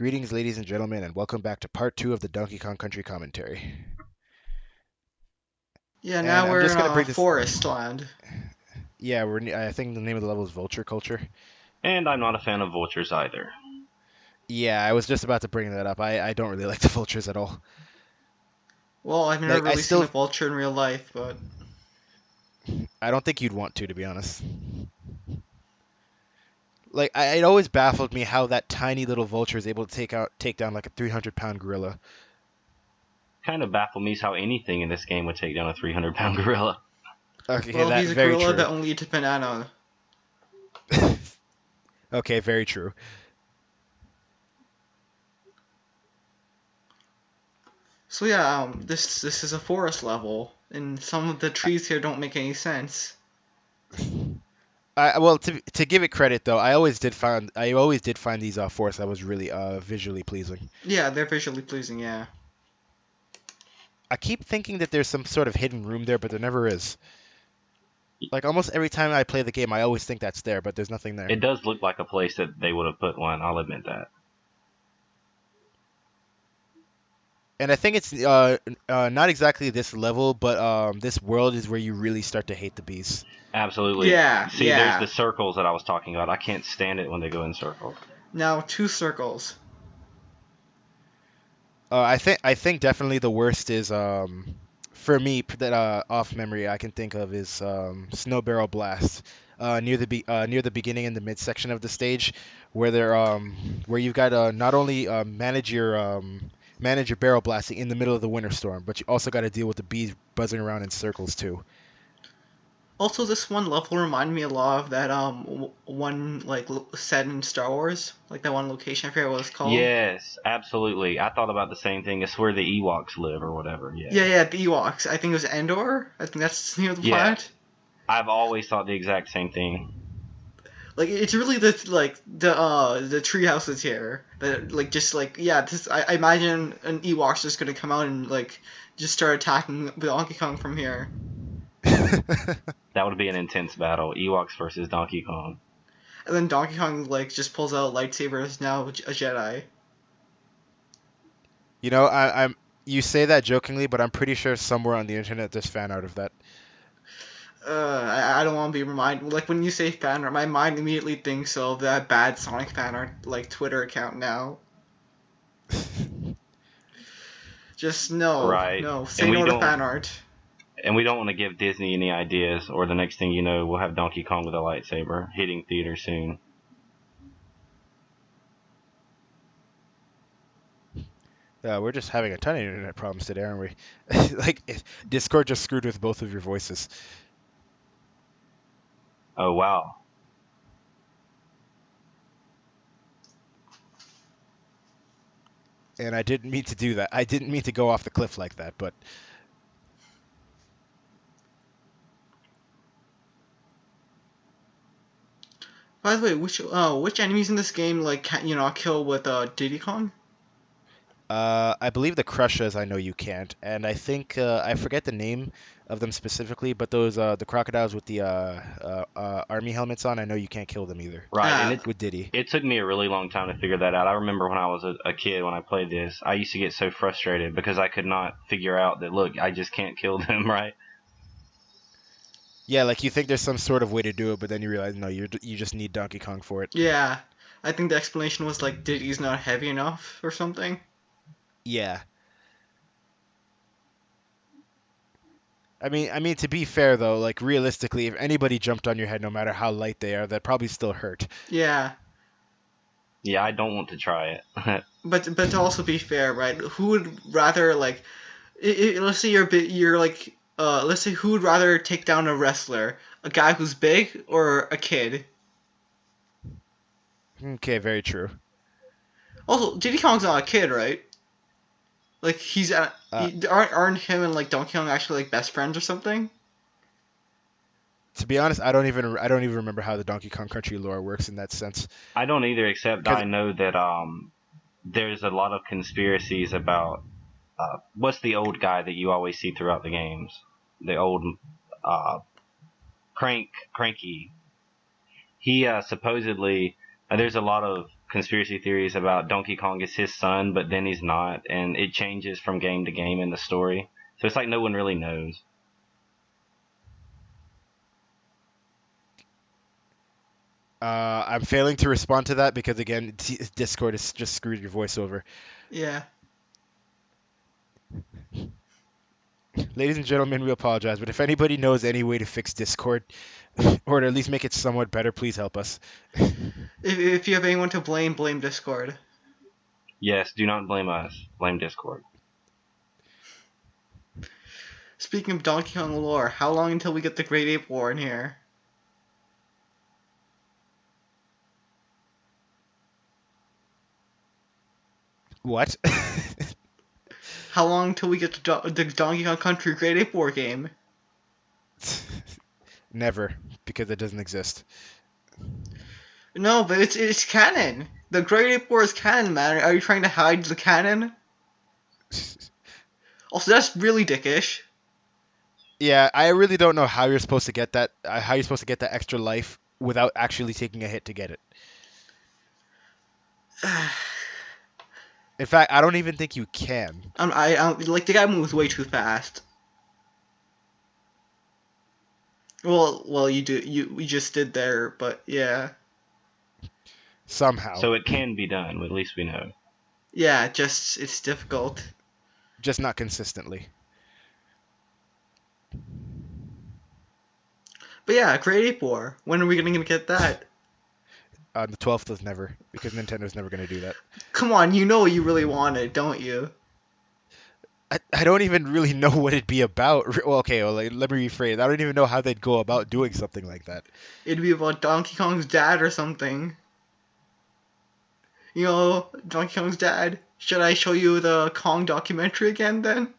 Greetings, ladies and gentlemen, and welcome back to part two of the Donkey Kong Country commentary. Yeah, And now I'm we're just in gonna a bring this. forest land. Yeah, I think the name of the level is Vulture Culture. And I'm not a fan of vultures either. Yeah, I was just about to bring that up. I don't really like the vultures at all. Well, I've never Like, really seen a vulture in real life, but I don't think you'd want to be honest. Like, it always baffled me how that tiny little vulture is able to take down like a 300-pound gorilla. Kind of baffles me how anything in this game would take down a 300-pound gorilla. Okay, well, that he's a very gorilla true. that only eats a banana. Okay, very true. So yeah, this is a forest level, and some of the trees here don't make any sense. Well, to give it credit though, I always did find these forests that was really visually pleasing. Yeah, they're visually pleasing. Yeah. I keep thinking that there's some sort of hidden room there, but there never is. Like almost every time I play the game, I always think that's there, but there's nothing there. It does look like a place that they would have put one, I'll admit that. And I think it's not exactly this level, but this world is where you really start to hate the bees. Absolutely. Yeah, See, there's yeah. the circles that I was talking about. I can't stand it when they go in circles. Now two circles. I think definitely the worst is for me that off memory I can think of is Snow Barrel Blast near the beginning and the midsection of the stage where you've got to not only manage your barrel blasting in the middle of the winter storm, but you also got to deal with the bees buzzing around in circles too. Also, this one level reminded me a lot of that one set in Star Wars, like that one location. I forget what it's called. Yes, absolutely. I thought about the same thing. It's where the Ewoks live or whatever. Yeah. Yeah, the Ewoks. I think it was Endor. I think that's the name of the Yeah. planet. I've always thought the exact same thing. Like it's really the tree houses here that I imagine an Ewok's just gonna come out and like just start attacking Donkey Kong from here. That would be an intense battle. Ewoks versus Donkey Kong. And then Donkey Kong like just pulls out a lightsaber as now a Jedi. You know, I'm you say that jokingly, but I'm pretty sure somewhere on the internet there's fan art of that. I don't want to be reminded. Like when you say fan art, my mind immediately thinks of that bad Sonic fan art like Twitter account now. Just no, Right. no, say And we no to don't fan art. And we don't want to give Disney any ideas, or the next thing you know, we'll have Donkey Kong with a lightsaber hitting theaters soon. We're just having a ton of internet problems today, aren't we? Discord just screwed with both of your voices. Oh, wow. And I didn't mean to do that. I didn't mean to go off the cliff like that, but By the way, which enemies in this game like can kill with Diddy Kong? I believe the Crushers I know you can't, and I think I forget the name of them specifically, but those the crocodiles with the army helmets on, I know you can't kill them either. Right, and With Diddy. it took me a really long time to figure that out. I remember when I was a kid when I played this, I used to get so frustrated because I could not figure out that, look, I just can't kill them, right? Yeah, like you think there's some sort of way to do it, but then you realize no, you just need Donkey Kong for it. Yeah, I think the explanation was like Diddy's not heavy enough or something. Yeah. I mean to be fair though, like realistically, if anybody jumped on your head, no matter how light they are, that probably still hurt. Yeah, Yeah, I don't want to try it. but to also be fair, right? Who would rather like, let's say you're like, let's say who would rather take down a wrestler, a guy who's big or a kid? Okay, very true. Also, Diddy Kong's not a kid, right? Like Uh, aren't him and like Donkey Kong actually like best friends or something? to be honest, I don't even remember how the Donkey Kong Country lore works in that sense. I don't either, except 'Cause I know that there's a lot of conspiracies about what's the old guy that you always see throughout the games? The old uh, Cranky. He supposedly there's a lot of conspiracy theories about Donkey Kong is his son, but then he's not, and it changes from game to game in the story. So it's like no one really knows. I'm failing to respond to that because again, Discord has just screwed your voice over. Yeah. Ladies and gentlemen, we apologize, but if anybody knows any way to fix Discord, or to at least make it somewhat better, please help us. If you have anyone to blame, blame Discord. Yes, do not blame us. Blame Discord. Speaking of Donkey Kong lore, how long until we get the Great Ape War in here? What? How long until we get the Donkey Kong Country Great Ape War game? Never, because it doesn't exist. No, but it's canon. The Great Ape War is canon, man. Are you trying to hide the canon? Also, that's really dickish. Yeah, I really don't know how you're supposed to get that. How you're supposed to get that extra life without actually taking a hit to get it. In fact, I don't even think you can. I like the guy moves way too fast. Well, you do. We just did there, but yeah. Somehow. So it can be done, at least we know. Yeah, just it's difficult. Just not consistently. But yeah, Great Ape War. When are we gonna get that? The 12th was never, because Nintendo's never going to do that. Come on, you know what you really wanted, don't you? I don't even really know what it'd be about. Well, okay, well, let me rephrase. I don't even know how they'd go about doing something like that. It'd be about Donkey Kong's dad or something. You know, Donkey Kong's dad. Should I show you the Kong documentary again then?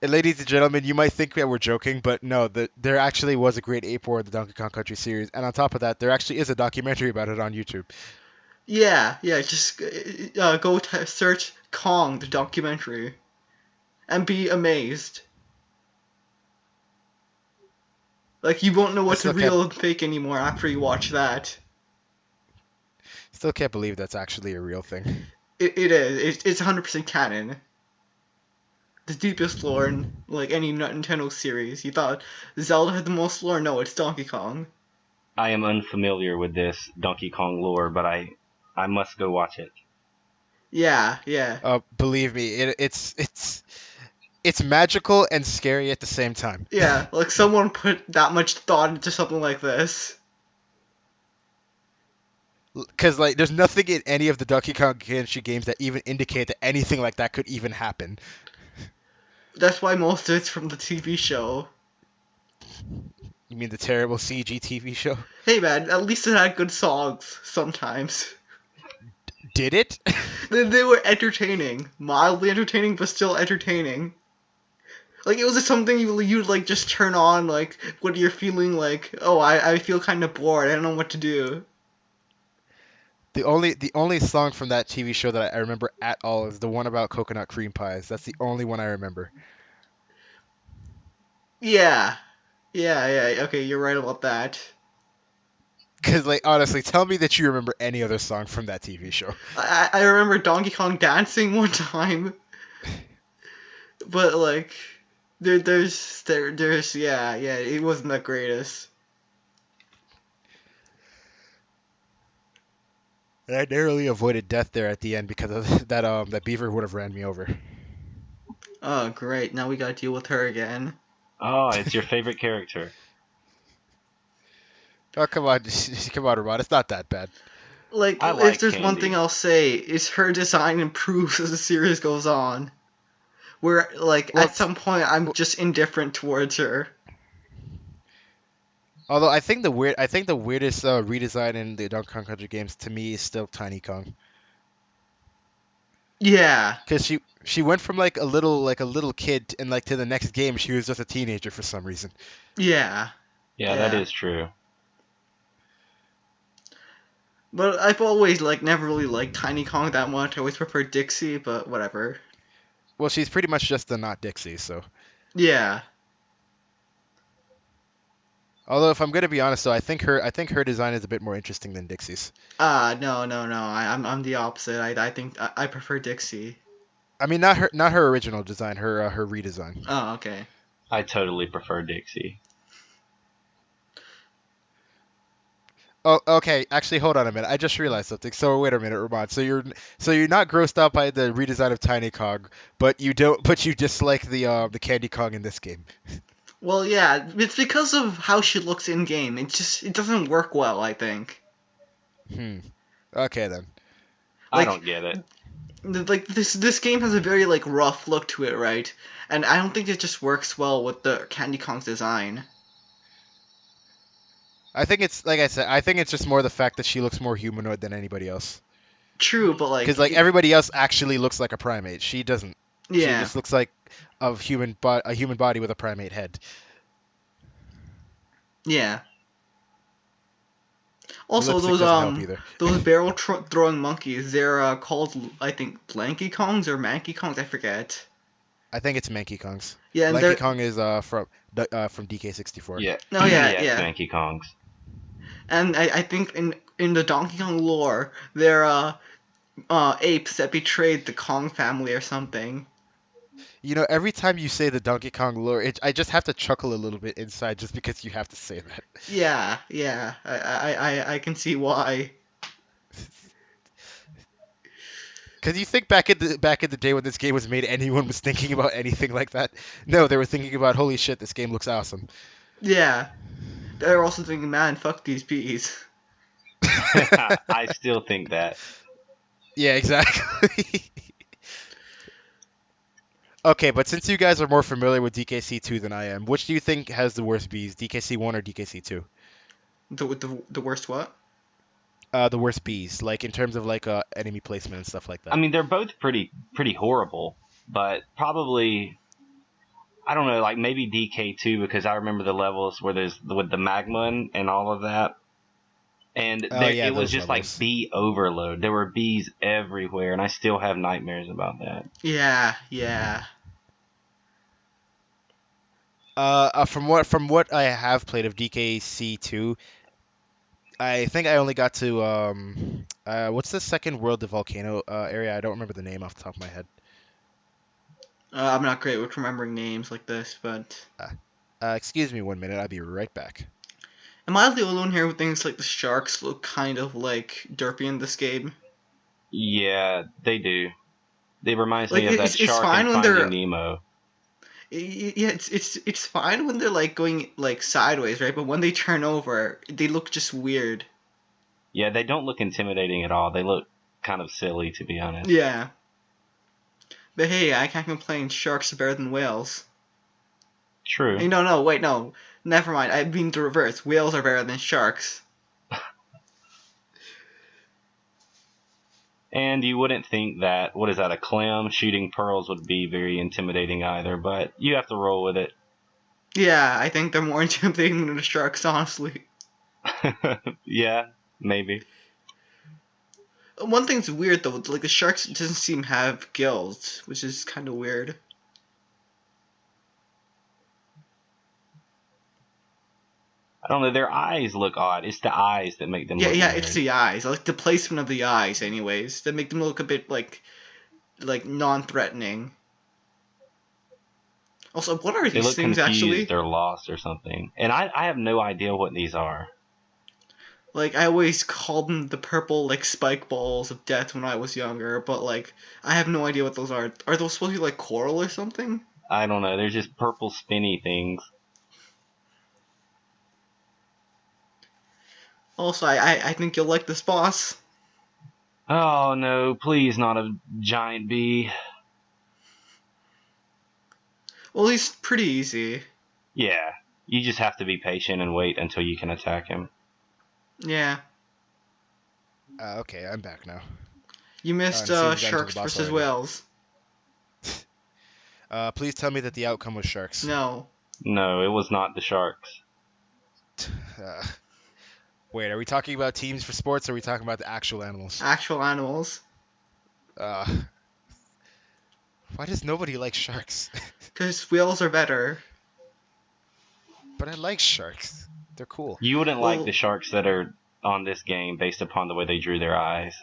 And ladies and gentlemen, you might think that we're joking, but no, there actually was a Great Ape War in the Donkey Kong Country series, and on top of that, there actually is a documentary about it on YouTube. Yeah, just go search Kong, the documentary, and be amazed. Like, you won't know what's real and fake anymore after you watch that. Still can't believe that's actually a real thing. It is. It's 100% canon. The deepest lore in, like, any Nintendo series. You thought Zelda had the most lore? No, it's Donkey Kong. I am unfamiliar with this Donkey Kong lore, but I must go watch it. Yeah. Believe me, it's magical and scary at the same time. Yeah, like someone put that much thought into something like this. Because, like, there's nothing in any of the Donkey Kong Country games that even indicate that anything like that could even happen. That's why most of it's from the TV show. You mean the terrible CG TV show? Hey man, at least it had good songs sometimes. Did it? They were entertaining. Mildly entertaining, but still entertaining. Like, it was just something you'd like, just turn on, like, when you're feeling like, oh, I feel kind of bored, I don't know what to do. The only song from that TV show that I remember at all is the one about coconut cream pies. That's the only one I remember. Yeah, okay, you're right about that. Because, like, honestly, tell me that you remember any other song from that TV show. I remember Donkey Kong dancing one time. But, like, there's yeah, it wasn't the greatest. And I narrowly avoided death there at the end because of that beaver would have ran me over. Oh, great. Now we gotta deal with her again. Oh, it's your favorite character. Oh, come on. Come on, Ramon. It's not that bad. Like, if there's one thing I'll say, is her design improves as the series goes on. Where, like, at some point, I'm just indifferent towards her. Although I think the weirdest redesign in the Donkey Kong Country games to me is still Tiny Kong. Yeah. Because she went from like a little kid and like to the next game she was just a teenager for some reason. Yeah. Yeah, that is true. But I've always never really liked Tiny Kong that much. I always preferred Dixie, but whatever. Well, she's pretty much just the not Dixie, so. Yeah. Although if I'm gonna be honest though, I think her design is a bit more interesting than Dixie's. No, no, no. I'm the opposite. I think I prefer Dixie. I mean, not her original design, her redesign. Oh, okay. I totally prefer Dixie. Oh, okay. Actually, hold on a minute. I just realized something. So wait a minute, Ramon. So you're not grossed out by the redesign of Tiny Kong, but you dislike the Candy Kong in this game. Well, yeah, it's because of how she looks in game. It doesn't work well, I think. Hmm. Okay then. I Like don't get it. like this game has a very like rough look to it, right? And I don't think it just works well with the Candy Kong's design. I think it's like I said. I think it's just more the fact that she looks more humanoid than anybody else. True, but Because like everybody else actually looks like a primate. She doesn't. She yeah, just looks like a human body with a primate head. yeah. The Also, lipstick doesn't help either. those barrel throwing monkeys, they're called I think Lanky Kongs or Manky Kongs, I forget. I think it's Mankey Kongs. Yeah, and Lanky they're Kong is from DK64. Yeah. no, yeah, Yeah, it's yeah. Donkey Kongs. And I think in the Donkey Kong lore, they're apes that betrayed the Kong family or something. You know, every time you say the Donkey Kong lore, I just have to chuckle a little bit inside just because you have to say that. Yeah, yeah. I can see why. Because you think back in the day when this game was made, anyone was thinking about anything like that? No, they were thinking about, holy shit, this game looks awesome. Yeah. They're also thinking, man, fuck these bees. I still think that. Yeah, exactly. Okay, but since you guys are more familiar with DKC2 than I am, which do you think has the worst bees, DKC1 or DKC2? The worst what? The worst bees, like in terms of like enemy placement and stuff like I that. mean, they're both pretty horrible, but probably I don't know, like maybe DK2 because I remember the levels where there's with the magma and all of that, and Oh yeah, it was those just like levels. bee overload. There were bees everywhere, and I still have nightmares about that. Yeah, yeah. From what I have played of DKC2, I think I only got to what's the second world, the volcano area? I don't remember the name off the top of my head. I'm not great with remembering names like this, but Uh, excuse me 1 minute, I'll be right back. am I the only one here who thinks like the sharks look kind of like derpy in this game? Yeah, they do. It reminds Like me of that it's shark in fine when Finding they're Nemo. yeah, it's fine when they're like going like sideways, right? But when they turn over, they look just weird. Yeah, they don't look intimidating at all. They look kind of silly, to be honest. Yeah. But hey, I can't complain. Sharks are better than whales. True. Hey, no, no, wait, no. Never mind. I mean the reverse. Whales are better than sharks. And you wouldn't think that, what is that, a clam shooting pearls would be very intimidating either, but you have to roll with it. Yeah, I think they're more intimidating than the sharks, honestly. Yeah, maybe. One thing's weird though, like the sharks doesn't seem to have gills, which is kind of weird. I don't know, their eyes look odd. It's the eyes that make them Yeah, look yeah, weird. it's the eyes. I like the placement of the eyes, anyways, that make them look a bit like non-threatening. Also, what are They these look things confused actually? or lost or something. And I have no idea what these are. Like I always called them the purple like spike balls of death when I was younger, but like I have no idea what those are. Are those supposed to be like coral or something? I don't know, they're just purple spinny things. Also, I think you'll like this boss. Oh no, please not a giant bee. Well, he's pretty easy. Yeah, you just have to be patient and wait until you can attack him. Yeah. Okay, I'm back now. You missed And it seems we got into the Sharks boss versus already. Whales. Please tell me that the outcome was sharks. No. No, it was not the sharks. Uh, wait, are we talking about teams for sports or are we talking about the actual animals? Actual animals. Uh, why does nobody like sharks? Because whales are better. But I like sharks. They're cool. You wouldn't like Well, the sharks that are on this game based upon the way they drew their eyes.